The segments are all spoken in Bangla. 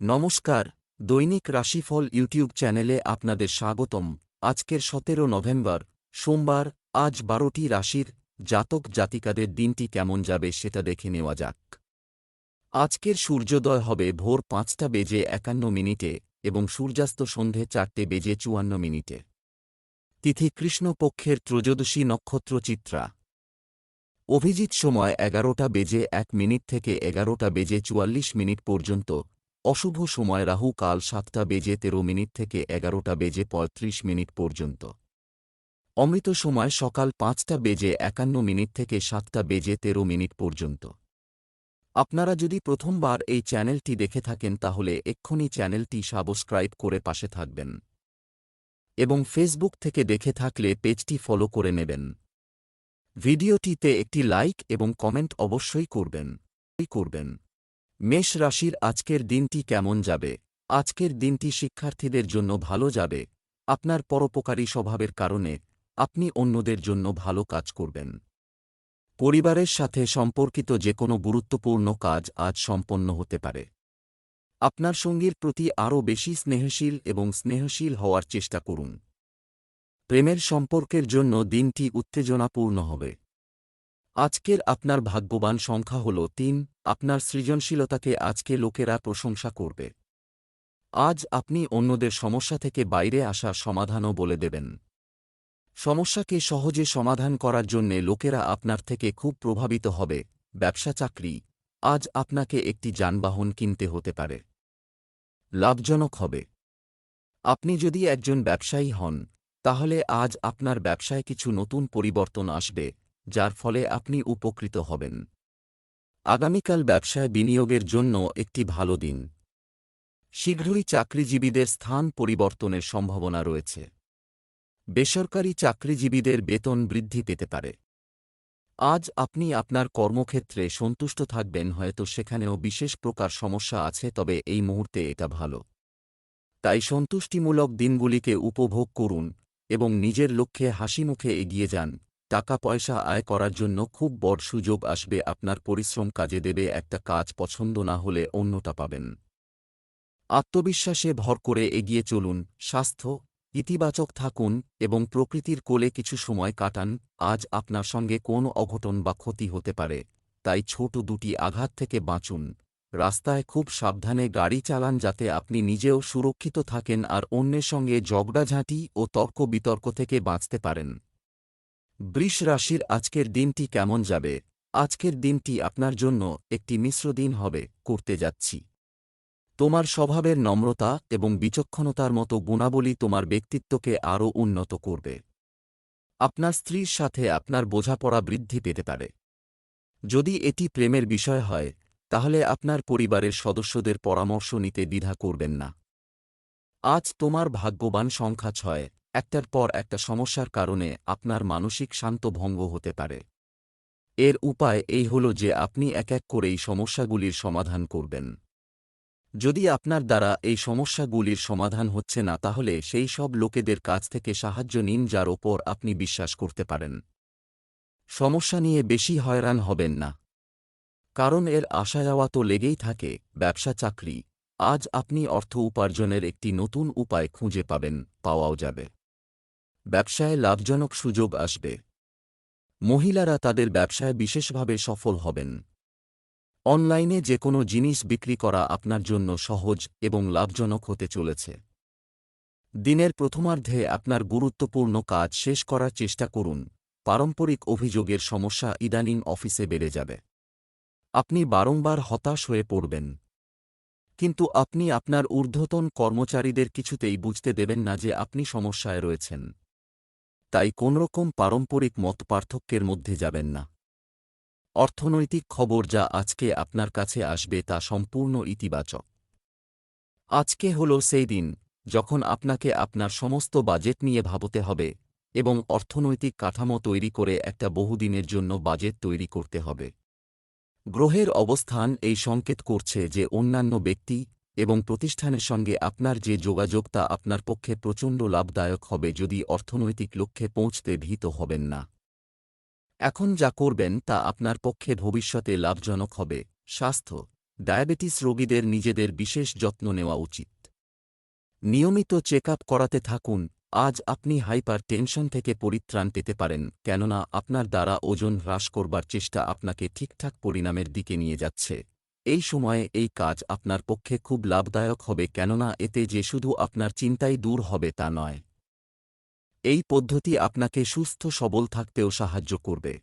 নমস্কার, দৈনিক রাশিফল ইউটিউব চ্যানেলে আপনাদের স্বাগতম। আজকের 17 নভেম্বর, সোমবার। আজ 12টি রাশির জাতক জাতিকাদের দিনটি কেমন যাবে সেটা দেখে নেওয়া যাক। আজকের সূর্যোদয় হবে ভোর 5:51 এবং সূর্যাস্ত সন্ধে 4:54। তিথি কৃষ্ণপক্ষের ত্রয়োদশী নক্ষত্র চিত্রা। অভিজিৎ সময় 11:01 থেকে 11:44 পর্যন্ত। অশুভ সময় রাহু কাল 7:13 থেকে 11:35 পর্যন্ত। অমৃত সময় সকাল 5:51 থেকে 7:13 পর্যন্ত। আপনারা যদি প্রথমবার এই চ্যানেলটি দেখে থাকেন তাহলে এক্ষুনি চ্যানেলটি সাবস্ক্রাইব করে পাশে থাকবেন এবং ফেসবুক থেকে দেখে থাকলে পেজটি ফলো করে নেবেন। ভিডিওটিতে একটি লাইক এবং কমেন্ট অবশ্যই করবেন। মেষ রাশির আজকের দিনটি কেমন যাবে? আজকের দিনটি শিক্ষার্থীদের জন্য ভালো যাবে। আপনার পরোপকারী স্বভাবের কারণে আপনি অন্যদের জন্য ভালো কাজ করবেন। পরিবারের সাথে সম্পর্কিত যে কোনো গুরুত্বপূর্ণ কাজ আজ সম্পন্ন হতে পারে। আপনার সঙ্গীর প্রতি আরও বেশি স্নেহশীল হওয়ার চেষ্টা করুন। প্রেমের সম্পর্কের জন্য দিনটি উত্তেজনাপূর্ণ হবে। আজকের আপনার ভাগ্যবান সংখ্যা হল 3। আপনার সৃজনশীলতাকে আজকে লোকেরা প্রশংসা করবে। আজ আপনি অন্যদের সমস্যা থেকে বাইরে আসার সমাধানও বলে দেবেন। সমস্যাকে সহজে সমাধান করার জন্যে লোকেরা আপনার থেকে খুব প্রভাবিত হবে। ব্যবসা চাকরি, আজ আপনাকে একটি যানবাহন কিনতে হতে পারে। লাভজনক হবে। আপনি যদি একজন ব্যবসায়ী হন তাহলে আজ আপনার ব্যবসায় কিছু নতুন পরিবর্তন আসবে, যার ফলে আপনি উপকৃত হবেন। আগামীকাল ব্যবসায় বিনিয়োগের জন্য একটি ভালো দিন। শীঘ্রই চাকরিজীবীদের স্থান পরিবর্তনের সম্ভাবনা রয়েছে। বেসরকারি চাকরিজীবীদের বেতন বৃদ্ধি পেতে পারে। আজ আপনি আপনার কর্মক্ষেত্রে সন্তুষ্ট থাকবেন, হয়তো সেখানেও বিশেষ প্রকার সমস্যা আছে, তবে এই মুহূর্তে এটা ভালো। তাই সন্তুষ্টিমূলক দিনগুলিকে উপভোগ করুন এবং নিজের লক্ষ্যে হাসিমুখে এগিয়ে যান। টাকা পয়সা আয় করার জন্য খুব বড় সুযোগ আসবে। আপনার পরিশ্রম কাজে দেবে। একটা কাজ পছন্দ না হলে অন্যটা পাবেন। আত্মবিশ্বাসে ভর করে এগিয়ে চলুন। স্বাস্থ্য, ইতিবাচক থাকুন এবং প্রকৃতির কোলে কিছু সময় কাটান। আজ আপনার সঙ্গে কোনো অঘটন বা ক্ষতি হতে পারে, তাই ছোট দুটি আঘাত থেকে বাঁচুন। রাস্তায় খুব সাবধানে গাড়ি চালান যাতে আপনি নিজেও সুরক্ষিত থাকেন আর অন্যের সঙ্গে ঝগড়াঝাঁটি ও তর্ক বিতর্ক থেকে বাঁচতে পারেন। বৃষ রাশির আজকের দিনটি কেমন যাবে? আজকের দিনটি আপনার জন্য একটি মিশ্র দিন হবে। করতে যাচ্ছি। তোমার স্বভাবের নম্রতা এবং বিচক্ষণতার মতো গুণাবলী তোমার ব্যক্তিত্বকে আরও উন্নত করবে। আপনার স্ত্রীর সাথে আপনার বোঝাপড়া বৃদ্ধি পেতে পারে। যদি এটি প্রেমের বিষয় হয় তাহলে আপনার পরিবারের সদস্যদের পরামর্শ নিতে দ্বিধা করবেন না। আজ তোমার ভাগ্যবান সংখ্যা 6। একটার পর একটা সমস্যার কারণে আপনার মানসিক শান্ত ভঙ্গ হতে পারে। এর উপায় এই হল যে আপনি এক এক করে এই সমস্যাগুলির সমাধান করবেন। যদি আপনার দ্বারা এই সমস্যাগুলির সমাধান হচ্ছে না তাহলে সেই সব লোকেদের কাছ থেকে সাহায্য নিন যার ওপর আপনি বিশ্বাস করতে পারেন। সমস্যা নিয়ে বেশি হয়রান হবেন না, কারণ এর আসা যাওয়া তো লেগেই থাকে। ব্যবসা চাকরি, আজ আপনি অর্থ উপার্জনের একটি নতুন উপায় খুঁজে পাওয়াও যাবে। ব্যবসায় লাভজনক সুযোগ আসবে। মহিলারা তাদের ব্যবসায় বিশেষভাবে সফল হবেন। অনলাইনে যে কোনো জিনিস বিক্রি করা আপনার জন্য সহজ এবং লাভজনক হতে চলেছে। দিনের প্রথমার্ধে আপনার গুরুত্বপূর্ণ কাজ শেষ করার চেষ্টা করুন। পারম্পরিক অভিযোগের সমস্যা ইদানিং অফিসে বেড়ে যাবে। আপনি বারংবার হতাশ হয়ে পড়বেন, কিন্তু আপনি আপনার ঊর্ধ্বতন কর্মচারীদের কিছুতেই বুঝতে দেবেন না যে আপনি সমস্যায় রয়েছেন। তাই কোনরকম পারম্পরিক মতপার্থক্যের মধ্যে যাবেন না। অর্থনৈতিক খবর যা আজকে আপনার কাছে আসবে তা সম্পূর্ণ ইতিবাচক। আজকে হল সেই দিন যখন আপনাকে আপনার সমস্ত বাজেট নিয়ে ভাবতে হবে এবং অর্থনৈতিক কাঠামো তৈরি করে একটা বহুদিনের জন্য বাজেট তৈরি করতে হবে। গ্রহের অবস্থান এই সংকেত করছে যে অন্যান্য ব্যক্তি এবং প্রতিষ্ঠানের সঙ্গে আপনার যে যোগাযোগ তা আপনার পক্ষে প্রচণ্ড লাভদায়ক হবে। যদি অর্থনৈতিক লক্ষ্যে পৌঁছতে ভীত হবেন না। এখন যা করবেন তা আপনার পক্ষে ভবিষ্যতে লাভজনক হবে। স্বাস্থ্য, ডায়াবেটিস রোগীদের নিজেদের বিশেষ যত্ন নেওয়া উচিত। নিয়মিত চেক আপ করাতে থাকুন। আজ আপনি হাইপার টেনশন থেকে পরিত্রাণ পেতে পারেন, কেননা আপনার দ্বারা ওজন হ্রাস করবার চেষ্টা আপনাকে ঠিকঠাক পরিণামের দিকে নিয়ে যাচ্ছে। এই সময়ে এই কাজ আপনার পক্ষে খুব লাভদায়ক হবে, কেননা এতে যে শুধু আপনার চিন্তাই দূর হবে তা নয়, এই পদ্ধতি আপনাকে সুস্থ সবল থাকতেও সাহায্য করবে।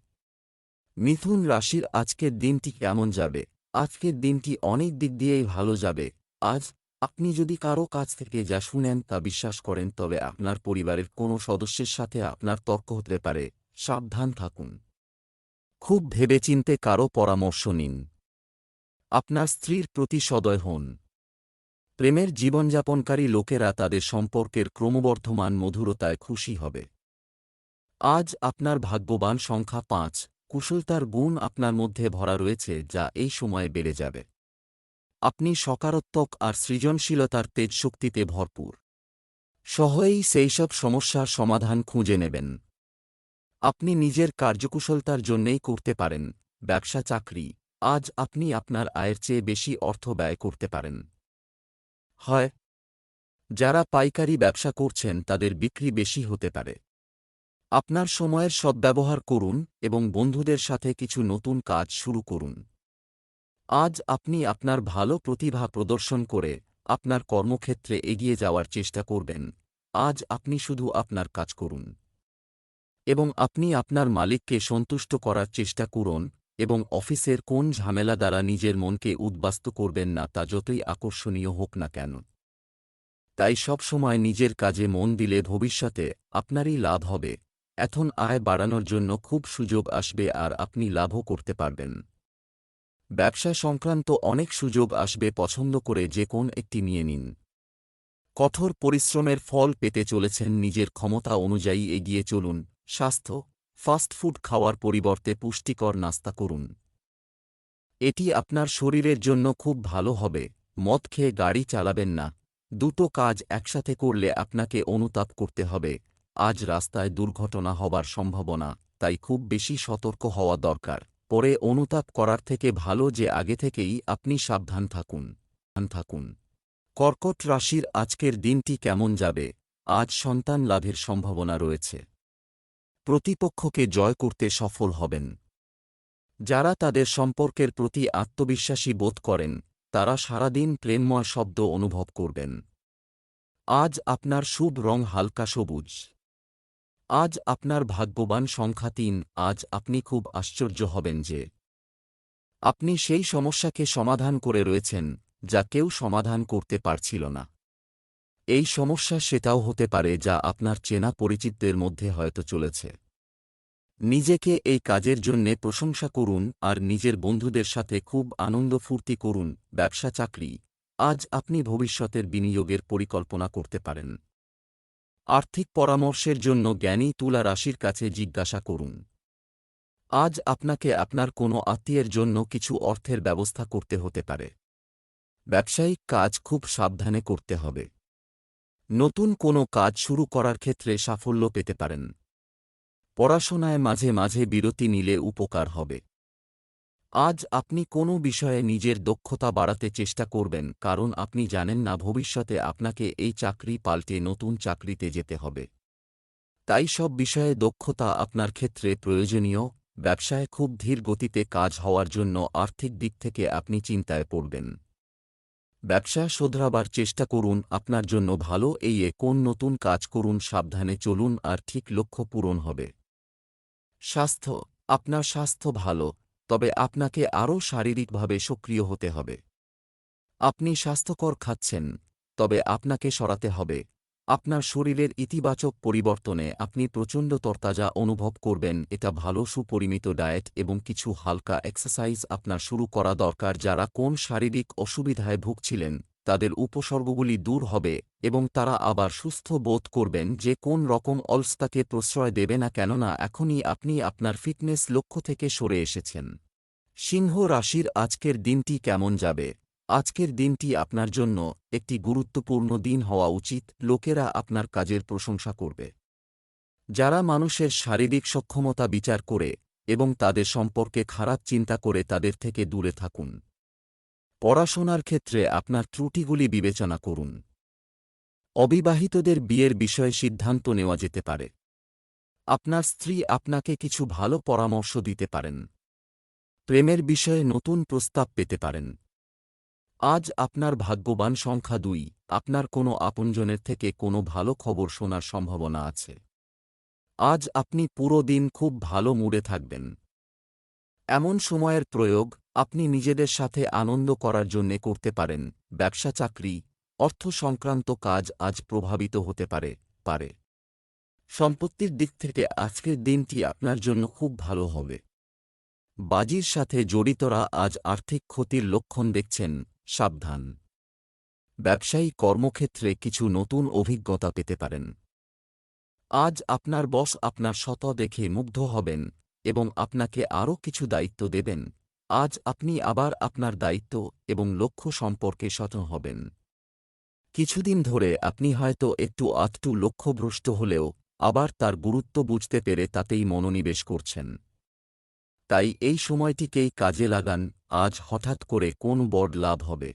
মিথুন রাশির আজকের দিনটি কেমন যাবে? আজকের দিনটি অনেক দিক দিয়েই ভালো যাবে। আজ আপনি যদি কারো কাছ থেকে যা শুনেন তা বিশ্বাস করেন, তবে আপনার পরিবারের কোনো সদস্যের সাথে আপনার তর্ক হতে পারে, সাবধান থাকুন। খুব ভেবেচিন্তে কারো পরামর্শ নিন। আপনার স্ত্রীর প্রতি সদয় হন। প্রেমের জীবনযাপনকারী লোকেরা তাদের সম্পর্কের ক্রমবর্ধমান মধুরতায় খুশি হবে। আজ আপনার ভাগ্যবান সংখ্যা ৫। কুশলতার গুণ আপনার মধ্যে ভরা রয়েছে, যা এই সময়ে বেড়ে যাবে। আপনি সকারাত্মক আর সৃজনশীলতার তেজশক্তিতে ভরপুর। সহজেই সেইসব সমস্যার সমাধান খুঁজে নেবেন। আপনি নিজের কার্যকুশলতার জন্যেই করতে পারেন। ব্যবসা চাকরি, আজ আপনি আপনার আয়ের চেয়ে বেশি অর্থ ব্যয় করতে পারেন। হয় যারা পাইকারি ব্যবসা করছেন তাদের বিক্রি বেশি হতে পারে। আপনার সময়ের সদ্ব্যবহার করুন এবং বন্ধুদের সাথে কিছু নতুন কাজ শুরু করুন। আজ আপনি আপনার ভালো প্রতিভা প্রদর্শন করে আপনার কর্মক্ষেত্রে এগিয়ে যাওয়ার চেষ্টা করবেন। আজ আপনি শুধু আপনার কাজ করুন এবং আপনি আপনার মালিককে সন্তুষ্ট করার চেষ্টা করুন, এবং অফিসের কোন ঝামেলা দ্বারা নিজের মনকে উদ্বাস্তু করবেন না, তা যতই আকর্ষণীয় হোক না কেন। তাই সব সময় নিজের কাজে মন দিলে ভবিষ্যতে আপনারই লাভ হবে। এখন আয় বাড়ানোর জন্য খুব সুযোগ আসবে আর আপনি লাভও করতে পারবেন। ব্যবসা সংক্রান্ত অনেক সুযোগ আসবে, পছন্দ করে যে কোন একটি নিয়ে নিন। কঠোর পরিশ্রমের ফল পেতে চলেছেন, নিজের ক্ষমতা অনুযায়ী এগিয়ে চলুন। স্বাস্থ্য, ফাস্টফুড খাওয়ার পরিবর্তে পুষ্টিকর নাস্তা করুন। এটি আপনার শরীরের জন্য খুব ভালো হবে। মদ খেয়ে গাড়ি চালাবেন না। দুটো কাজ একসাথে করলে আপনাকে অনুতাপ করতে হবে। আজ রাস্তায় দুর্ঘটনা হবার সম্ভাবনা, তাই খুব বেশি সতর্ক হওয়া দরকার। পরে অনুতাপ করার থেকে ভালো যে আগে থেকেই আপনি সাবধান থাকুন। কর্কট রাশির আজকের দিনটি কেমন যাবে? আজ সন্তান লাভের সম্ভাবনা রয়েছে। প্রতিপক্ষকে জয় করতে সফল হবেন। যারা তাদের সম্পর্কের প্রতি আত্মবিশ্বাসী বোধ করেন, তারা সারাদিন প্রেমময় শব্দ অনুভব করবেন। আজ আপনার শুভ রং হালকা সবুজ। আজ আপনার ভাগ্যবান সংখ্যা ৩। আজ আপনি খুব আশ্চর্য হবেন যে আপনি সেই সমস্যাকে সমাধান করে রয়েছেন যা কেউ সমাধান করতে পারছিল না। এই সমস্যা সেটাও হতে পারে যা আপনার চেনা পরিচিতদের মধ্যে হয়তো চলেছে। নিজেকে এই কাজের জন্যে প্রশংসা করুন আর নিজের বন্ধুদের সাথে খুব আনন্দ ফুর্তি করুন। ব্যবসা চাকরি, আজ আপনি ভবিষ্যতের বিনিয়োগের পরিকল্পনা করতে পারেন। আর্থিক পরামর্শের জন্য জ্ঞানী তুলা রাশির কাছে জিজ্ঞাসা করুন। আজ আপনাকে আপনার কোনো আত্মীয়ের জন্য কিছু অর্থের ব্যবস্থা করতে হতে পারে। ব্যবসায়িক কাজ খুব সাবধানে করতে হবে। নতুন কোনো কাজ শুরু করার ক্ষেত্রে সাফল্য পেতে পারেন। পড়াশোনায় মাঝে মাঝে বিরতি নিলে উপকার হবে। আজ আপনি কোনো বিষয়ে নিজের দক্ষতা বাড়াতে চেষ্টা করবেন, কারণ আপনি জানেন না ভবিষ্যতে আপনাকে এই চাকরি পাল্টে নতুন চাকরিতে যেতে হবে। তাই সব বিষয়ে দক্ষতা আপনার ক্ষেত্রে প্রয়োজনীয়। ব্যবসায় খুব ধীর গতিতে কাজ হওয়ার জন্য আর্থিক দিক থেকে আপনি চিন্তায় পড়বেন। ব্যবসা শোধরাবার চেষ্টা করুন, আপনার জন্য ভালো। কোন নতুন কাজ করুন, সাবধানে চলুন আর ঠিক লক্ষ্য পূরণ হবে। স্বাস্থ্য, আপনার স্বাস্থ্য ভালো, তবে আপনাকে আরও শারীরিকভাবে সক্রিয় হতে হবে। আপনি স্বাস্থ্যকর খাচ্ছেন, তবে আপনাকে সরাতে হবে। আপনার শরীরের ইতিবাচক পরিবর্তনে আপনি প্রচণ্ড তরতাজা অনুভব করবেন। এটা ভালো সুপরিমিত ডায়েট এবং কিছু হালকা এক্সারসাইজ আপনার শুরু করা দরকার। যারা কোন শারীরিক অসুবিধায় ভুগছিলেন, তাদের উপসর্গগুলি দূর হবে এবং তারা আবার সুস্থ বোধ করবেন। যে কোন রকম অলসতাকে প্রশ্রয় দেবে না, কেননা এখনই আপনি আপনার ফিটনেস লক্ষ্য থেকে সরে এসেছেন। সিংহ রাশির আজকের দিনটি কেমন যাবে? আজকের দিনটি আপনার জন্য একটি গুরুত্বপূর্ণ দিন হওয়া উচিত। লোকেরা আপনার কাজের প্রশংসা করবে। যারা মানুষের শারীরিক সক্ষমতা বিচার করে এবং তাদের সম্পর্কে খারাপ চিন্তা করে, তাদের থেকে দূরে থাকুন। পড়াশোনার ক্ষেত্রে আপনার ত্রুটিগুলি বিবেচনা করুন। অবিবাহিতদের বিয়ের বিষয়ে সিদ্ধান্ত নেওয়া যেতে পারে। আপনার স্ত্রী আপনাকে কিছু ভালো পরামর্শ দিতে পারেন। প্রেমের বিষয়ে নতুন প্রস্তাব পেতে পারেন। আজ আপনার ভাগ্যবান সংখ্যা 2, আপনার কোনো আপনজনের থেকে কোনো ভালো খবর শোনার সম্ভাবনা আছে। আজ আপনি পুরো দিন খুব ভালো মুডে থাকবেন। এমন সময়ের প্রয়োগ আপনি নিজেদের সাথে আনন্দ করার জন্যে করতে পারেন। ব্যবসা চাকরি, অর্থ সংক্রান্ত কাজ আজ প্রভাবিত হতে পারে। সম্পত্তির দিক থেকে আজকের দিনটি আপনার জন্য খুব ভালো হবে। বাজির সাথে জড়িতরা আজ আর্থিক ক্ষতির লক্ষণ দেখছেন, সাবধান। ব্যবসায়ী কর্মক্ষেত্রে কিছু নতুন অভিজ্ঞতা পেতে পারেন। আজ আপনার বস আপনার সততা দেখে মুগ্ধ হবেন এবং আপনাকে আরও কিছু দায়িত্ব দেবেন। আজ আপনি আবার আপনার দায়িত্ব এবং লক্ষ্য সম্পর্কে সচেতন হবেন। কিছুদিন ধরে আপনি হয়তো একটু লক্ষ্যভ্রষ্ট হলেও আবার তার গুরুত্ব বুঝতে পেরে তাতেই মনোনিবেশ করছেন। তাই এই সময়টিকেই কাজে লাগান। আজ হঠাৎ করে কোন বড় লাভ হবে।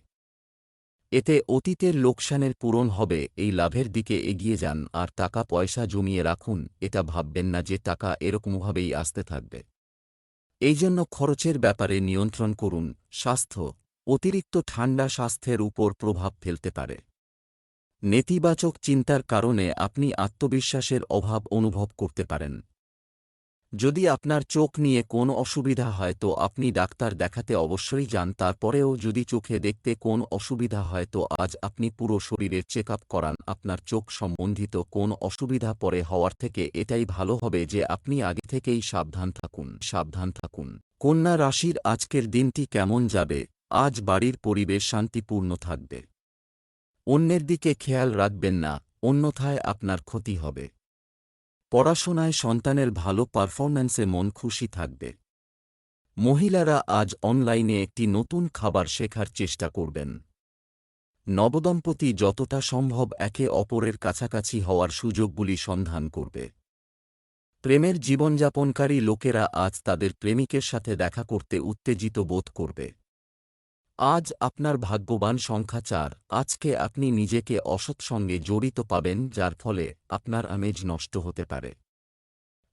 এতে অতীতের লোকসানের পূরণ হবে। এই লাভের দিকে এগিয়ে যান আর টাকা পয়সা জমিয়ে রাখুন। এটা ভাববেন না যে টাকা এরকমভাবেই আসতে থাকবে। এই জন্য খরচের ব্যাপারে নিয়ন্ত্রণ করুন। স্বাস্থ্য, অতিরিক্ত ঠান্ডা স্বাস্থ্যের উপর প্রভাব ফেলতে পারে। নেতিবাচক চিন্তার কারণে আপনি আত্মবিশ্বাসের অভাব অনুভব করতে পারেন। যদি আপনার চোখ নিয়ে কোন অসুবিধা হয় তো আপনি ডাক্তার দেখাতে অবশ্যই যান। তারপরেও যদি চোখে দেখতে কোন অসুবিধা হয় তো আজ আপনি পুরো শরীরের চেক আপ করান। আপনার চোখ সম্বন্ধিত কোন অসুবিধা পরে হওয়ার থেকে এটাই ভালো হবে যে আপনি আগে থেকেই সাবধান থাকুন। কন্যা রাশির আজকের দিনটি কেমন যাবে? আজ বাড়ির পরিবেশ শান্তিপূর্ণ থাকবে। অন্যের দিকে খেয়াল রাখবেন না, অন্যথায় আপনার ক্ষতি হবে। পড়াশোনায় সন্তানের ভালো পারফরম্যান্সে মন খুশি থাকবে। মহিলারা আজ অনলাইনে একটি নতুন খাবার শেখার চেষ্টা করবেন। নবদম্পতি যতটা সম্ভব একে অপরের কাছাকাছি হওয়ার সুযোগগুলি সন্ধান করবে। প্রেমের জীবনযাপনকারী লোকেরা আজ তাদের প্রেমিকের সাথে দেখা করতে উত্তেজিত বোধ করবে। আজ আপনার ভাগ্যবান সংখ্যা 4, আজকে আপনি নিজেকে অসৎ সঙ্গে জড়িত পাবেন যার ফলে আপনার আমেজ নষ্ট হতে পারে।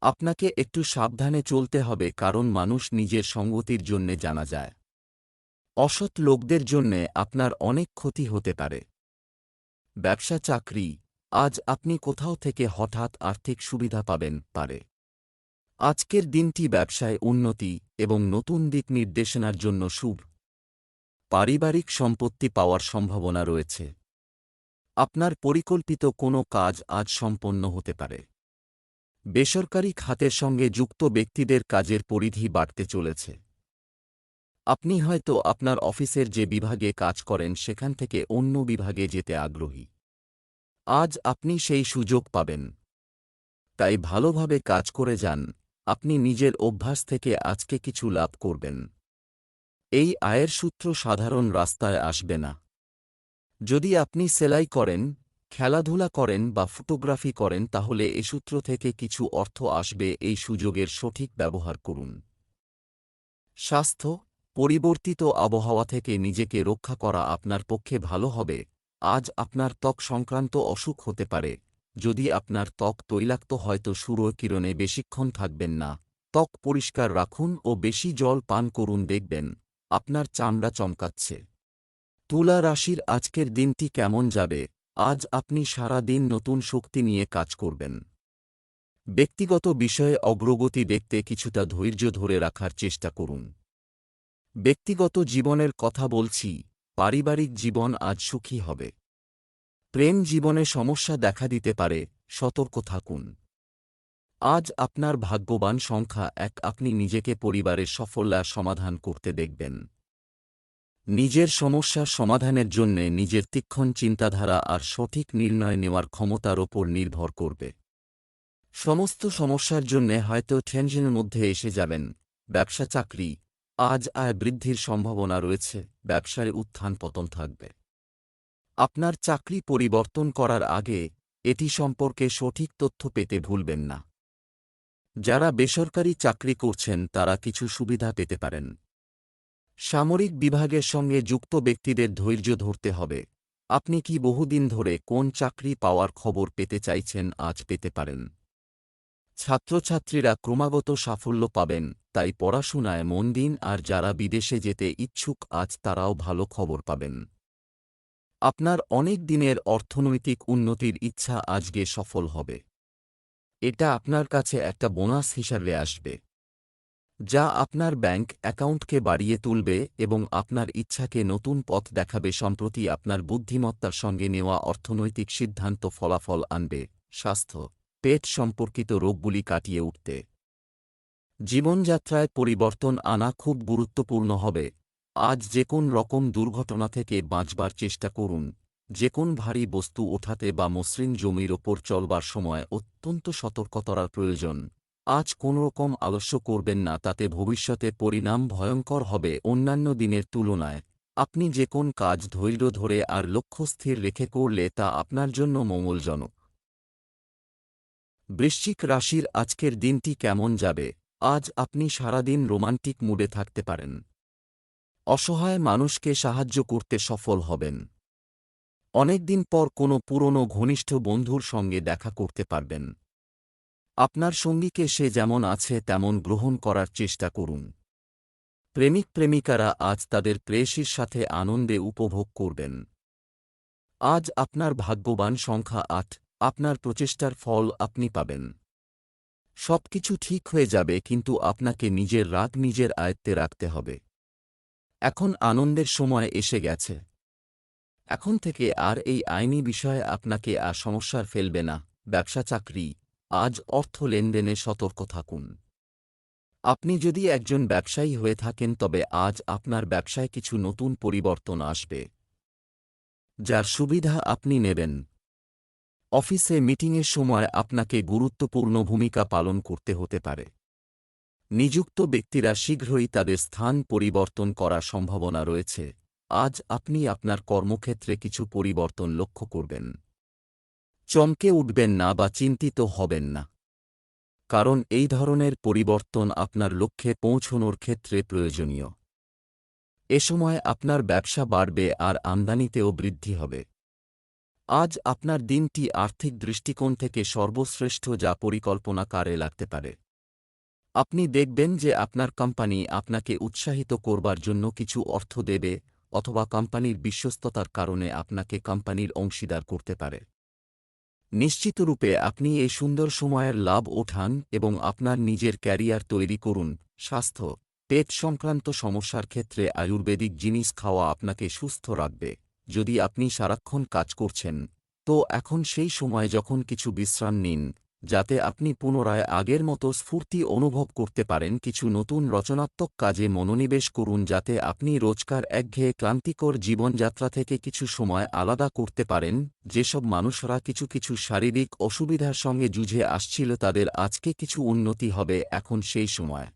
আপনাকে একটু সাবধানে চলতে হবে কারণ মানুষ নিজের সঙ্গতির জন্যে জানা যায়। অসৎ লোকদের জন্যে আপনার অনেক ক্ষতি হতে পারে। ব্যবসা চাকরি, আজ আপনি কোথাও থেকে হঠাৎ আর্থিক সুবিধা পারে। আজকের দিনটি ব্যবসায় উন্নতি এবং নতুন দিক নির্দেশনার জন্য শুভ। পারিবারিক সম্পত্তি পাওয়ার সম্ভাবনা রয়েছে। আপনার পরিকল্পিত কোনো কাজ আজ সম্পন্ন হতে পারে। বেসরকারি খাতের সঙ্গে যুক্ত ব্যক্তিদের কাজের পরিধি বাড়তে চলেছে। আপনি হয়তো আপনার অফিসের যে বিভাগে কাজ করেন সেখান থেকে অন্য বিভাগে যেতে আগ্রহী। আজ আপনি সেই সুযোগ পাবেন। তাই ভালোভাবে কাজ করে যান। আপনি নিজের অভ্যাস থেকে আজকে কিছু লাভ করবেন। এই আয়ের সূত্র সাধারণ রাস্তায় আসবে না। যদি আপনি সেলাই করেন, খেলাধুলা করেন বা ফটোগ্রাফি করেন তাহলে এ সূত্র থেকে কিছু অর্থ আসবে। এই সুযোগের সঠিক ব্যবহার করুন। স্বাস্থ্য, পরিবর্তিত আবহাওয়া থেকে নিজেকে রক্ষা করা আপনার পক্ষে ভালো হবে। আজ আপনার ত্বক সংক্রান্ত অসুখ হতে পারে। যদি আপনার ত্বক তৈলাক্ত হয় তো সূর্যকিরণে বেশিক্ষণ থাকবেন না। ত্বক পরিষ্কার রাখুন ও বেশি জল পান করুন, দেখবেন আপনার চামড়া চমকাচ্ছে। তুলা রাশির আজকের দিনটি কেমন যাবে? আজ আপনি সারা দিন নতুন শক্তি নিয়ে কাজ করবেন। ব্যক্তিগত বিষয়ে অগ্রগতি দেখতে কিছুটা ধৈর্য ধরে রাখার চেষ্টা করুন। ব্যক্তিগত জীবনের কথা বলছি, পারিবারিক জীবন আজ সুখী হবে। প্রেম জীবনে সমস্যা দেখা দিতে পারে, সতর্ক থাকুন। আজ আপনার ভাগ্যবান সংখ্যা 1, আপনি নিজেকে পরিবারের সাফল্যের সমাধান করতে দেখবেন। নিজের সমস্যার সমাধানের জন্যে নিজের তীক্ষ্ণ চিন্তাধারা আর সঠিক নির্ণয় নেওয়ার ক্ষমতার ওপর নির্ভর করবে। সমস্ত সমস্যার জন্যে হয়তো টেনশনের মধ্যে এসে যাবেন। ব্যবসা চাকরি, আজ আয় বৃদ্ধির সম্ভাবনা রয়েছে। ব্যবসায় উত্থান পতন থাকবে। আপনার চাকরি পরিবর্তন করার আগে এটি সম্পর্কে সঠিক তথ্য পেতে ভুলবেন না। যারা বেসরকারি চাকরি করছেন তারা কিছু সুবিধা পেতে পারেন। সামরিক বিভাগের সঙ্গে যুক্ত ব্যক্তিদের ধৈর্য ধরতে হবে। আপনি কি বহুদিন ধরে কোন চাকরি পাওয়ার খবর পেতে চাইছেন, আজ পেতে পারেন। ছাত্রছাত্রীরা ক্রমাগত সাফল্য পাবেন, তাই পড়াশোনায় মন দিন, আর যারা বিদেশে যেতে ইচ্ছুক আজ তারাও ভালো খবর পাবেন। আপনার অনেক দিনের অর্থনৈতিক উন্নতির ইচ্ছা আজকে সফল হবে। এটা আপনার কাছে একটা বোনাস হিসাবে আসবে, যা আপনার ব্যাংক অ্যাকাউন্টকে বাড়িয়ে তুলবে এবং আপনার ইচ্ছাকে নতুন পথ দেখাবে। সম্প্রতি আপনার বুদ্ধিমত্তার সঙ্গে নেওয়া অর্থনৈতিক সিদ্ধান্ত ফলাফল আনবে। স্বাস্থ্য, পেট সম্পর্কিত রোগগুলি কাটিয়ে উঠতে জীবনযাত্রায় পরিবর্তন আনা খুব গুরুত্বপূর্ণ হবে। আজ যে কোন রকম দুর্ঘটনা থেকে বাঁচবার চেষ্টা করুন। যে কোন ভারী বস্তু ওঠাতে বা মসৃণ জমির ওপর চলবার সময় অত্যন্ত সতর্কতার প্রয়োজন। আজ কোনোরকম আলস্য করবেন না, তাতে ভবিষ্যতে পরিণাম ভয়ঙ্কর হবে অন্যান্য দিনের তুলনায়। আপনি যে কোন কাজ ধৈর্য ধরে আর লক্ষ্য স্থির রেখে করলে তা আপনার জন্য মঙ্গলজনক। বৃশ্চিক রাশির আজকের দিনটি কেমন যাবে? আজ আপনি সারাদিন রোমান্টিক মুডে থাকতে পারেন। অসহায় মানুষকে সাহায্য করতে সফল হবেন। অনেকদিন পর কোনো পুরনো ঘনিষ্ঠ বন্ধুর সঙ্গে দেখা করতে পারবেন। আপনার সঙ্গীকে সে যেমন আছে তেমন গ্রহণ করার চেষ্টা করুন। প্রেমিক প্রেমিকারা আজ তাদের প্রেয়সীর সাথে আনন্দে উপভোগ করবেন। আজ আপনার ভাগ্যবান সংখ্যা ৮। আপনার প্রচেষ্টার ফল আপনি পাবেন। সবকিছু ঠিক হয়ে যাবে, কিন্তু আপনাকে নিজের রাগ নিজের আয়ত্তে রাখতে হবে। এখন আনন্দের সময় এসে গেছে। এখন থেকে আর এই আইনি বিষয়ে আপনাকে আর সমস্যার ফেলবে না। ব্যবসা চাকরি, আজ অর্থ লেনদেনে সতর্ক থাকুন। আপনি যদি একজন ব্যবসায়ী হয়ে থাকেন তবে আজ আপনার ব্যবসায় কিছু নতুন পরিবর্তন আসবে, যার সুবিধা আপনি নেবেন। অফিসে মিটিংয়ের সময় আপনাকে গুরুত্বপূর্ণ ভূমিকা পালন করতে হতে পারে। নিযুক্ত ব্যক্তিরা শীঘ্রই তাদের স্থান পরিবর্তন করার সম্ভাবনা রয়েছে। আজ আপনি আপনার কর্মক্ষেত্রে কিছু পরিবর্তন লক্ষ্য করবেন। চমকে উঠবেন না বা চিন্তিত হবেন না, কারণ এই ধরনের পরিবর্তন আপনার লক্ষ্যে পৌঁছনোর ক্ষেত্রে প্রয়োজনীয়। এ সময় আপনার ব্যবসা বাড়বে আর আমদানিতেও বৃদ্ধি হবে। আজ আপনার দিনটি আর্থিক দৃষ্টিকোণ থেকে সর্বশ্রেষ্ঠ, যা পরিকল্পনা কাজে লাগতে পারে। আপনি দেখবেন যে আপনার কোম্পানি আপনাকে উৎসাহিত করবার জন্য কিছু অর্থ দেবে, অথবা কোম্পানির বিশ্বস্ততার কারণে আপনাকে কোম্পানির অংশীদার করতে পারে। নিশ্চিতরূপে আপনি এই সুন্দর সময়ের লাভ ওঠান এবং আপনার নিজের ক্যারিয়ার তৈরি করুন। স্বাস্থ্য, পেট সংক্রান্ত সমস্যার ক্ষেত্রে আয়ুর্বেদিক জিনিস খাওয়া আপনাকে সুস্থ রাখবে। যদি আপনি সারাক্ষণ কাজ করছেন, তো এখন সেই সময় যখন কিছু বিশ্রাম নিন, যাতে আপনি পুনরায় আগের মতো স্ফূর্তি অনুভব করতে পারেন। কিছু নতুন রচনাত্মক কাজে মনোনিবেশ করুন, যাতে আপনি রোজকার একঘেয়ে ক্লান্তিকর জীবনযাত্রা থেকে কিছু সময় আলাদা করতে পারেন। যেসব মানুষরা কিছু শারীরিক অসুবিধার সঙ্গে যুঝে আসছিল, তাদের আজকে কিছু উন্নতি হবে। এখন সেই সময়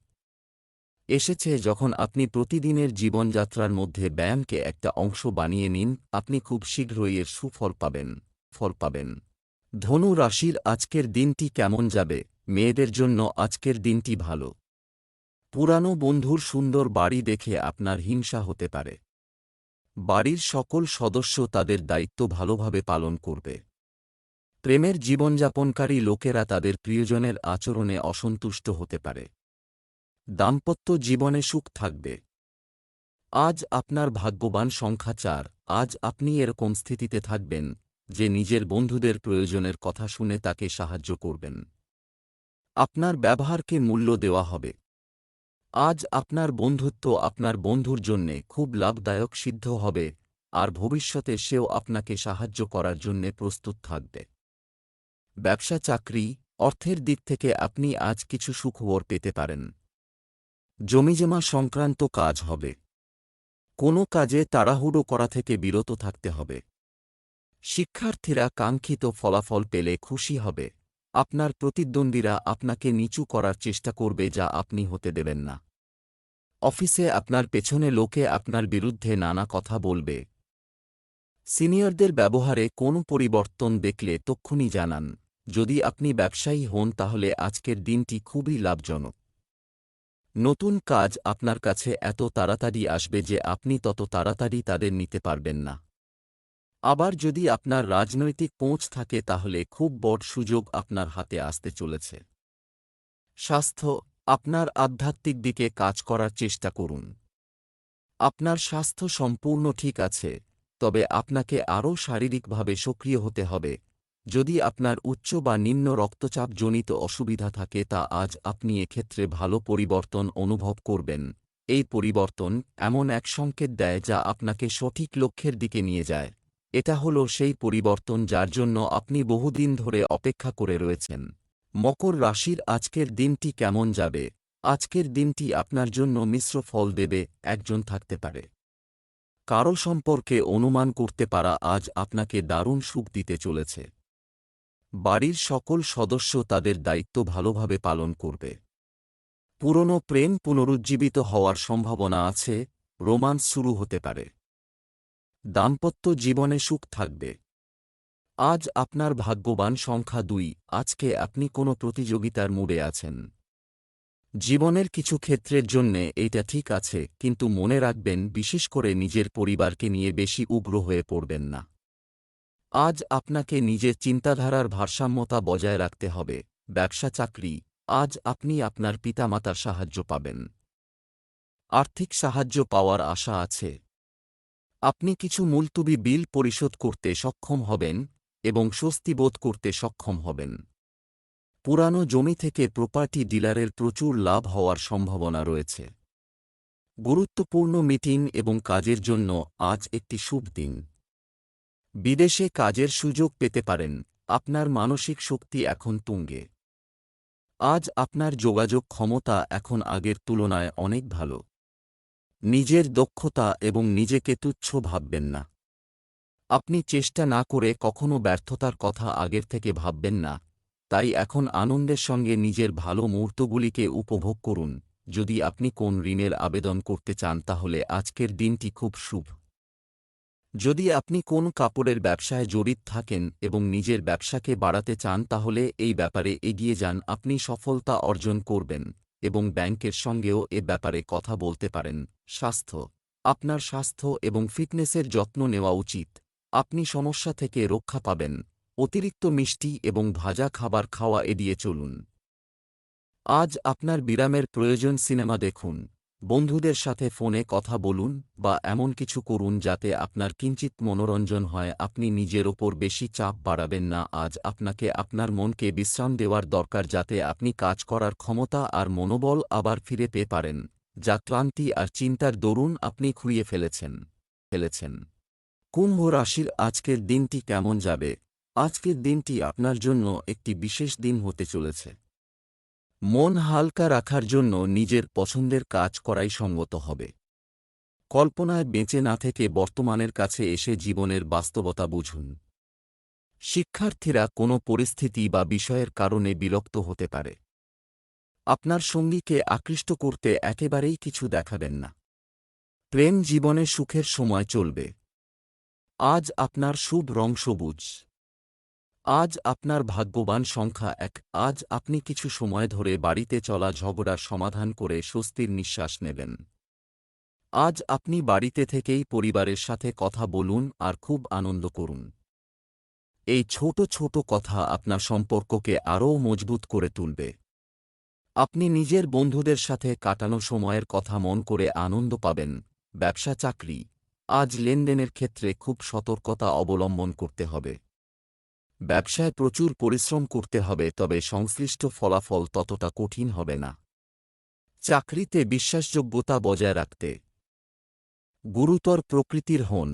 এসেছে যখন আপনি প্রতিদিনের জীবনযাত্রার মধ্যে ব্যায়ামকে একটা অংশ বানিয়ে নিন। আপনি খুব শীঘ্রই এর সুফল পাবেন। ধনু রাশির আজকের দিনটি কেমন যাবে? মেয়েদের জন্য আজকের দিনটি ভালো। পুরানো বন্ধুর সুন্দর বাড়ি দেখে আপনার হিংসা হতে পারে। বাড়ির সকল সদস্য তাদের দায়িত্ব ভালোভাবে পালন করবে। প্রেমের জীবনযাপনকারী লোকেরা তাদের প্রিয়জনের আচরণে অসন্তুষ্ট হতে পারে। দাম্পত্য জীবনে সুখ থাকবে। আজ আপনার ভাগ্যবান সংখ্যা ৪। আজ আপনি এরকম স্থিতিতে থাকবেন যে নিজের বন্ধুদের প্রয়োজনের কথা শুনে তাকে সাহায্য করবেন। আপনার ব্যবহারকে মূল্য দেওয়া হবে। আজ আপনার বন্ধুত্ব আপনার বন্ধুর জন্যে খুব লাভদায়ক সিদ্ধ হবে, আর ভবিষ্যতে সেও আপনাকে সাহায্য করার জন্যে প্রস্তুত থাকবে। ব্যবসা চাকরি, অর্থের দিক থেকে আপনি আজ কিছু সুখবর পেতে পারেন। জমিজমা সংক্রান্ত কাজ হবে। কোনো কাজে তাড়াহুড়ো করা থেকে বিরত থাকতে হবে। শিক্ষার্থীরা কাঙ্ক্ষিত ফলাফল পেলে খুশি হবে। আপনার প্রতিদ্বন্দ্বীরা আপনাকে নিচু করার চেষ্টা করবে, যা আপনি হতে দেবেন না। অফিসে আপনার পেছনে লোকে আপনার বিরুদ্ধে নানা কথা বলবে। সিনিয়রদের ব্যবহারে কোনো পরিবর্তন দেখলে তক্ষুনি জানান। যদি আপনি ব্যবসায়ী হন তাহলে আজকের দিনটি খুবই লাভজনক। নতুন কাজ আপনার কাছে এত তাড়াতাড়ি আসবে যে আপনি তত তাড়াতাড়ি তাদের নিতে পারবেন না। আবার যদি আপনার রাজনৈতিক পৌঁছ থাকে তাহলে খুব বড় সুযোগ আপনার হাতে আসতে চলেছে। স্বাস্থ্য, আপনার আধ্যাত্মিক দিকে কাজ করার চেষ্টা করুন। আপনার স্বাস্থ্য সম্পূর্ণ ঠিক আছে, তবে আপনাকে আরও শারীরিকভাবে সক্রিয় হতে হবে। যদি আপনার উচ্চ বা নিম্ন রক্তচাপজনিত অসুবিধা থাকে তা আজ আপনি এক্ষেত্রে ভালো পরিবর্তন অনুভব করবেন। এই পরিবর্তন এমন এক সংকেত দেয় যা আপনাকে সঠিক লক্ষ্যের দিকে নিয়ে যায়। এটা হলো সেই পরিবর্তন যার জন্য আপনি বহুদিন ধরে অপেক্ষা করে রয়েছেন। মকর রাশির আজকের দিনটি কেমন যাবে? আজকের দিনটি আপনার জন্য মিশ্র ফল দেবে। একজন থাকতে পারে কারো সম্পর্কে অনুমান করতে পারা আজ আপনাকে দারুণ সুখ দিতে চলেছে। বাড়ির সকল সদস্য তাদের দায়িত্ব ভালোভাবে পালন করবে। পুরনো প্রেম পুনরুজ্জীবিত হওয়ার সম্ভাবনা আছে। রোমান্স শুরু হতে পারে। দাম্পত্য জীবনে সুখ থাকবে। আজ আপনার ভাগ্যবান সংখ্যা 2। আজকে আপনি কোনো প্রতিযোগিতার মুডে আছেন। জীবনের কিছু ক্ষেত্রের জন্যে এইটা ঠিক আছে, কিন্তু মনে রাখবেন বিশেষ করে নিজের পরিবারকে নিয়ে বেশি উগ্র হয়ে পড়বেন না। আজ আপনাকে নিজের চিন্তাধারার ভারসাম্যতা বজায় রাখতে হবে। ব্যবসা চাকরি, আজ আপনি আপনার পিতামাতার সাহায্য পাবেন। আর্থিক সাহায্য পাওয়ার আশা আছে। আপনি কিছু মুলতুবি বিল পরিশোধ করতে সক্ষম হবেন এবং স্বস্তি বোধ করতে সক্ষম হবেন। পুরানো জমি থেকে প্রপার্টি ডিলারের প্রচুর লাভ হওয়ার সম্ভাবনা রয়েছে। গুরুত্বপূর্ণ মিটিং এবং কাজের জন্য আজ একটি শুভ দিন। বিদেশে কাজের সুযোগ পেতে পারেন। আপনার মানসিক শক্তি এখন তুঙ্গে। আজ আপনার যোগাযোগ ক্ষমতা এখন আগের তুলনায় অনেক ভালো। নিজের দক্ষতা এবং নিজেকে তুচ্ছ ভাববেন না। আপনি চেষ্টা না করে কখনো ব্যর্থতার কথা আগের থেকে ভাববেন না। তাই এখন আনন্দের সঙ্গে নিজের ভালো মুহূর্তগুলিকে উপভোগ করুন। যদি আপনি কোন ঋণের আবেদন করতে চান তাহলে আজকের দিনটি খুব শুভ। যদি আপনি কোন কাপড়ের ব্যবসায় জড়িত থাকেন এবং নিজের ব্যবসাকে বাড়াতে চান তাহলে এই ব্যাপারে এগিয়ে যান। আপনি সফলতা অর্জন করবেন এবং ব্যাংকের সঙ্গেও এ ব্যাপারে কথা বলতে পারেন। স্বাস্থ্য, আপনার স্বাস্থ্য এবং ফিটনেসের যত্ন নেওয়া উচিত। আপনি সমস্যা থেকে রক্ষা পাবেন। অতিরিক্ত মিষ্টি এবং ভাজা খাবার খাওয়া এড়িয়ে চলুন। আজ আপনার বিরামের প্রয়োজন। সিনেমা দেখুন, বন্ধুদের সাথে ফোনে কথা বলুন বা এমন কিছু করুন যাতে আপনার কিঞ্চিৎ মনোরঞ্জন হয়। আপনি নিজের ওপর বেশি চাপ বাড়াবেন না। আজ আপনাকে আপনার মনকে বিশ্রাম দেওয়ার দরকার যাতে আপনি কাজ করার ক্ষমতা আর মনোবল আবার ফিরে পেতে পারেন, যা ক্লান্তি আর চিন্তার দরুন আপনি খুঁড়িয়ে ফেলেছেন। কুম্ভ রাশির আজকের দিনটি কেমন যাবে? আজকের দিনটি আপনার জন্য একটি বিশেষ দিন হতে চলেছে। মন হালকা রাখার জন্য নিজের পছন্দের কাজ করাই সঙ্গত হবে। কল্পনায় বেঁচে না থেকে বর্তমানের কাছে এসে জীবনের বাস্তবতা বুঝুন। শিক্ষার্থীরা কোনো পরিস্থিতি বা বিষয়ের কারণে বিরক্ত হতে পারে। আপনার সঙ্গীকে আকৃষ্ট করতে একেবারেই কিছু দেখাবেন না। প্রেম জীবনে সুখের সময় চলবে। আজ আপনার শুভ রং সবুজ। আজ আপনার ভাগ্যবান সংখ্যা 1। আজ আপনি কিছু সময় ধরে বাড়িতে চলা ঝগড়ার সমাধান করে স্বস্তির নিঃশ্বাস নেবেন। আজ আপনি বাড়িতে থেকেই পরিবারের সাথে কথা বলুন আর খুব আনন্দ করুন। এই ছোট ছোট কথা আপনার সম্পর্ককে আরও মজবুত করে তুলবে। আপনি নিজের বন্ধুদের সাথে কাটানো সময়ের কথা মন করে আনন্দ পাবেন। ব্যবসা চাকরি, আজ লেনদেনের ক্ষেত্রে খুব সতর্কতা অবলম্বন করতে হবে। ব্যবসায় প্রচুর পরিশ্রম করতে হবে, তবে সংশ্লিষ্ট ফলাফল ততটা কঠিন হবে না। চাকরিতে বিশ্বাসযোগ্যতা বজায় রাখতে গুরুতর প্রকৃতির হন।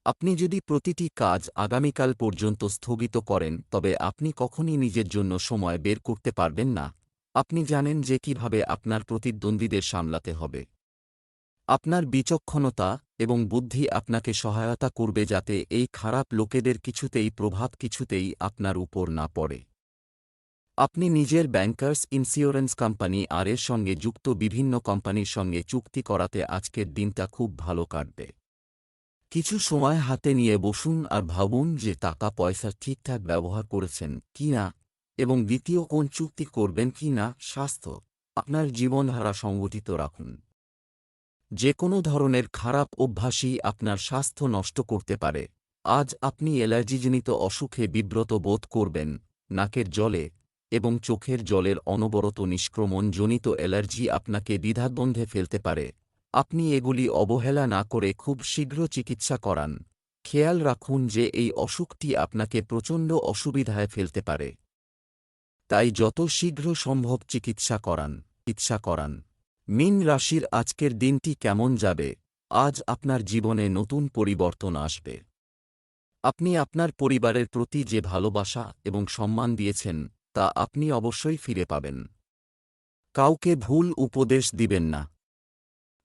আপনি যদি প্রতিটি কাজ আগামীকাল পর্যন্ত স্থগিত করেন তবে আপনি কখনই নিজের জন্য সময় বের করতে পারবেন না। আপনি জানেন যে কিভাবে আপনার প্রতিদ্বন্দ্বীদের সামলাতে হবে। আপনার বিচক্ষণতা এবং বুদ্ধি আপনাকে সহায়তা করবে যাতে এই খারাপ লোকেদের কিছুতেই আপনার উপর না পড়ে। আপনি নিজের ব্যাংকার্স ইন্স্যুরেন্স কোম্পানি আর এর সঙ্গে যুক্ত বিভিন্ন কোম্পানির সঙ্গে চুক্তি করাতে আজকের দিনটা খুব ভালো কাটবে। কিছু সময় হাতে নিয়ে বসুন আর ভাবুন যে টাকা পয়সা ঠিকঠাক ব্যবহার করেছেন কি না এবং দ্বিতীয় কোন চুক্তি করবেন কি না। স্বাস্থ্য, আপনার জীবনধারা সংগঠিত রাখুন। যে কোনো ধরনের খারাপ অভ্যাসই আপনার স্বাস্থ্য নষ্ট করতে পারে। আজ আপনি অ্যালার্জিজনিত অসুখে বিব্রত বোধ করবেন, নাকের জলে এবং চোখের জলের অনবরত নিষ্ক্রমণজনিত অ্যালার্জি আপনাকে দ্বিধাদ্বন্দ্বে ফেলতে পারে। আপনি এগুলি অবহেলা না করে খুব শীঘ্র চিকিৎসা করান। খেয়াল রাখুন যে এই অসুখটি আপনাকে প্রচণ্ড অসুবিধায় ফেলতে পারে। তাই যত শীঘ্র সম্ভব চিকিৎসা করান। মীন রাশির আজকের দিনটি কেমন যাবে? আজ আপনার জীবনে নতুন পরিবর্তন আসবে। আপনি আপনার পরিবারের প্রতি যে ভালোবাসা এবং সম্মান দিয়েছেন, তা আপনি অবশ্যই ফিরে পাবেন। কাউকে ভুল উপদেশ দিবেন না।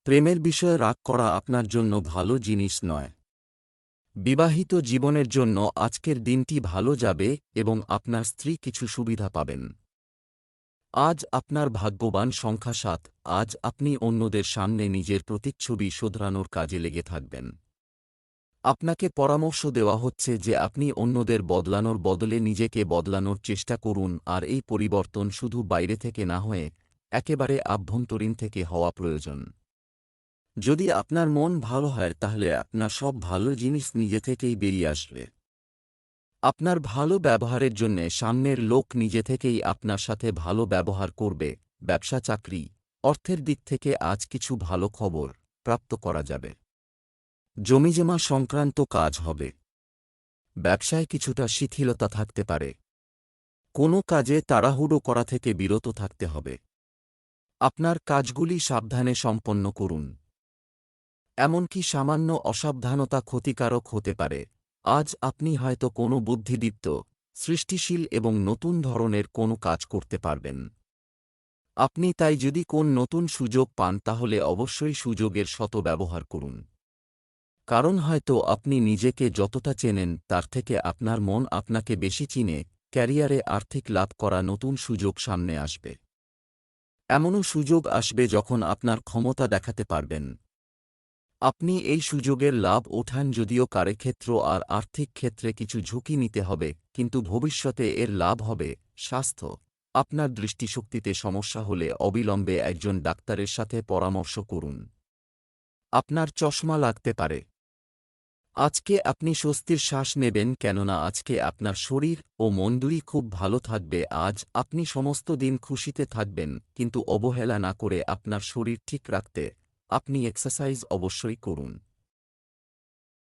প্রেমের বিষয়ে রাগ করা আপনার জন্য ভালো জিনিস নয়। বিবাহিত জীবনের জন্য আজকের দিনটি ভালো যাবে এবং আপনার স্ত্রী কিছু সুবিধা পাবেন। আজ আপনার ভাগ্যবান সংখ্যা ৭। আজ আপনি অন্যদের সামনে নিজের প্রতিচ্ছবি শোধরানোর কাজে লেগে থাকবেন। আপনাকে পরামর্শ দেওয়া হচ্ছে যে আপনি অন্যদের বদলানোর বদলে নিজেকে বদলানোর চেষ্টা করুন, আর এই পরিবর্তন শুধু বাইরে থেকে না হয়ে একেবারে আভ্যন্তরীণ থেকে হওয়া প্রয়োজন। যদি আপনার মন ভালো হয় তাহলে আপনার সব ভালো জিনিস নিজে থেকেই বেরিয়ে আসবে। আপনার ভালো ব্যবহারের জন্যে সামনের লোক নিজে থেকেই আপনার সাথে ভালো ব্যবহার করবে। ব্যবসা চাকরি, অর্থের দিক থেকে আজ কিছু ভালো খবর প্রাপ্ত করা যাবে। জমিজমা সংক্রান্ত কাজ হবে। ব্যবসায় কিছুটা শিথিলতা থাকতে পারে। কোনো কাজে তাড়াহুড়ো করা থেকে বিরত থাকতে হবে। আপনার কাজগুলি সাবধানে সম্পন্ন করুন। এমনকি সামান্য অসাবধানতা ক্ষতিকারক হতে পারে। আজ আপনি হয়তো কোনো বুদ্ধিদীপ্ত, সৃষ্টিশীল এবং নতুন ধরনের কোনো কাজ করতে পারবেন। আপনি তাই যদি কোন নতুন সুযোগ পান তাহলে অবশ্যই সুযোগের ব্যবহার করুন। কারণ হয়তো আপনি নিজেকে যতটা চেনেন তার থেকে আপনার মন আপনাকে বেশি চিনে। ক্যারিয়ারে আর্থিক লাভ করা নতুন সুযোগ সামনে আসবে। এমনও সুযোগ আসবে যখন আপনার ক্ষমতা দেখাতে পারবেন। আপনি এই সুযোগের লাভ ওঠান, যদিও কার্যক্ষেত্র আর আর্থিক ক্ষেত্রে কিছু ঝুঁকি নিতে হবে, কিন্তু ভবিষ্যতে এর লাভ হবে। স্বাস্থ্য, আপনার দৃষ্টিশক্তিতে সমস্যা হলে অবিলম্বে একজন ডাক্তারের সাথে পরামর্শ করুন। আপনার চশমা লাগতে পারে। আজকে আপনি স্বস্তির শ্বাস নেবেন, কেননা আজকে আপনার শরীর ও মন দুই খুব ভালো থাকবে। আজ আপনি সমস্ত দিন খুশিতে থাকবেন, কিন্তু অবহেলা না করে আপনার শরীর ঠিক রাখতে আপনি এক্সারসাইজ অবশ্যই করুন।